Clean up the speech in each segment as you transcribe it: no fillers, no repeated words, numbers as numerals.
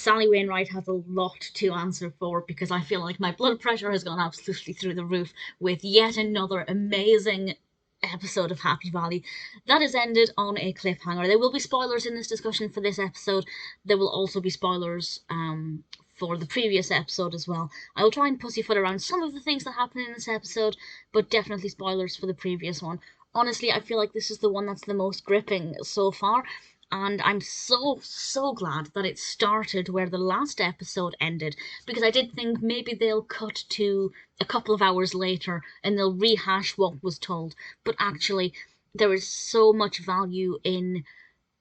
Sally Wainwright has a lot to answer for, because I feel like my blood pressure has gone absolutely through the roof with yet another amazing episode of Happy Valley that has ended on a cliffhanger. There will be spoilers in this discussion for this episode. There will also be spoilers for the previous episode as well. I will try and pussyfoot around some of the things that happen in this episode, but definitely spoilers for the previous one. Honestly, I feel like this is the one that's the most gripping so far, and I'm so glad that it started where the last episode ended, because I did think maybe they'll cut to a couple of hours later and they'll rehash what was told, but actually there is so much value in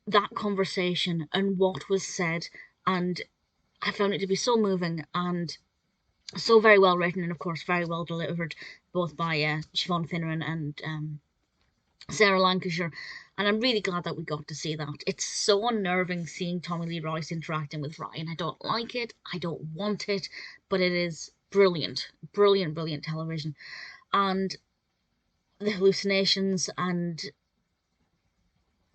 that conversation and what was said, and I found it to be so moving and so very well written, and of course very well delivered, both by Siobhan Finneran and Sarah Lancashire, and I'm really glad that we got to see that. It's so unnerving seeing Tommy Lee Royce interacting with Ryan. I don't like it, I don't want it, but it is brilliant, brilliant, brilliant television. And the hallucinations and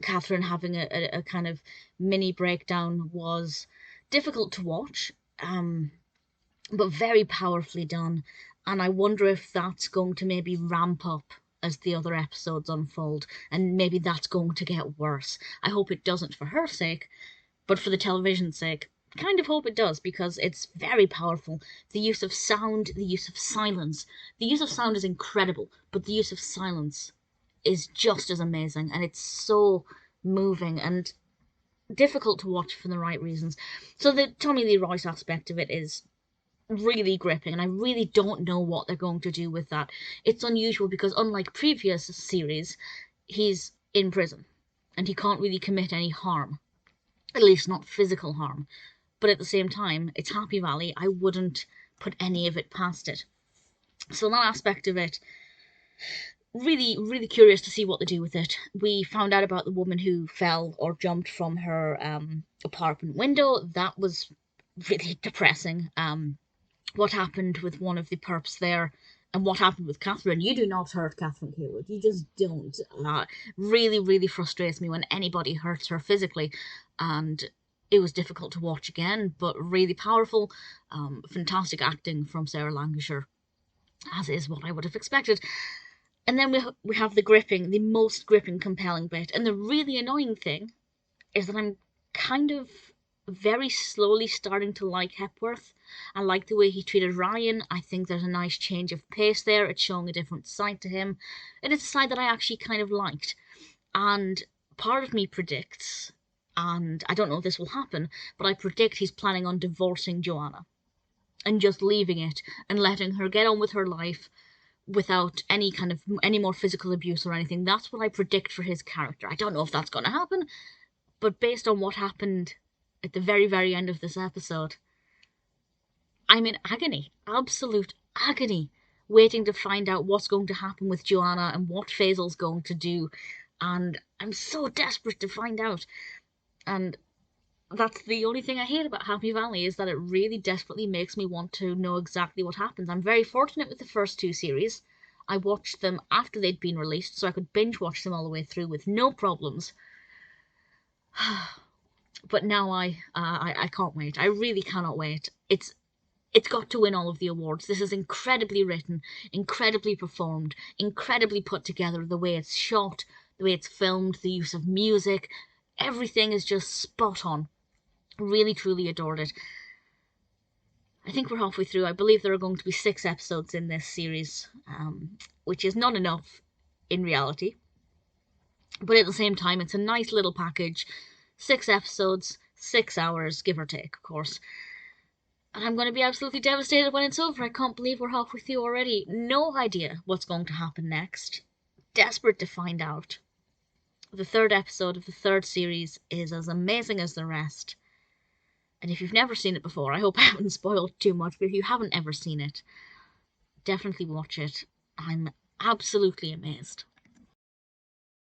Catherine having a kind of mini breakdown was difficult to watch, but very powerfully done, and I wonder if that's going to maybe ramp up as the other episodes unfold, and maybe that's going to get worse. I hope it doesn't for her sake, but for the television's sake, I kind of hope it does, because it's very powerful. The use of sound, the use of silence. The use of sound is incredible, but the use of silence is just as amazing, and it's so moving and difficult to watch for the right reasons. So the Tommy Lee Royce aspect of it is really gripping, and I really don't know what they're going to do with that. It's unusual because, unlike previous series, he's in prison and he can't really commit any harm, at least not physical harm, but at the same time it's Happy Valley. I wouldn't put any of it past it. So that aspect of it, really curious to see what they do with it. We found out about the woman who fell or jumped from her apartment window. That was really depressing. What happened with one of the perps there, and what happened with Catherine. You do not hurt Catherine Cawood. You just don't. Really frustrates me when anybody hurts her physically, and it was difficult to watch again, but really powerful. Fantastic acting from Sarah Lancashire, as is what I would have expected. And then we have the most gripping, compelling bit, and the really annoying thing is that I'm kind of very slowly starting to like Hepworth. I like the way he treated Ryan. I think there's a nice change of pace there. It's showing a different side to him, and it's a side that I actually kind of liked. And part of me predicts, and I don't know if this will happen, but I predict he's planning on divorcing Joanna and just leaving it and letting her get on with her life without any more physical abuse or anything. That's what I predict for his character. I don't know if that's going to happen, but based on what happened at the very end of this episode, I'm in agony, absolute agony, waiting to find out what's going to happen with Joanna and what Faisal's going to do, and I'm so desperate to find out. And that's the only thing I hate about Happy Valley, is that it really desperately makes me want to know exactly what happens. I'm very fortunate with the first two series. I watched them after they'd been released, so I could binge watch them all the way through with no problems. But now I can't wait. I really cannot wait. It's got to win all of the awards. This is incredibly written, incredibly performed, incredibly put together. The way it's shot, the way it's filmed, the use of music, everything is just spot on. Really, truly adored it. I think we're halfway through. I believe there are going to be 6 episodes in this series, which is not enough in reality. But at the same time, it's a nice little package. 6 episodes, 6 hours, give or take, of course. And I'm going to be absolutely devastated when it's over. I can't believe we're halfway through already. No idea what's going to happen next. Desperate to find out. The 3rd episode of the 3rd series is as amazing as the rest. And if you've never seen it before, I hope I haven't spoiled too much, but if you haven't ever seen it, definitely watch it. I'm absolutely amazed.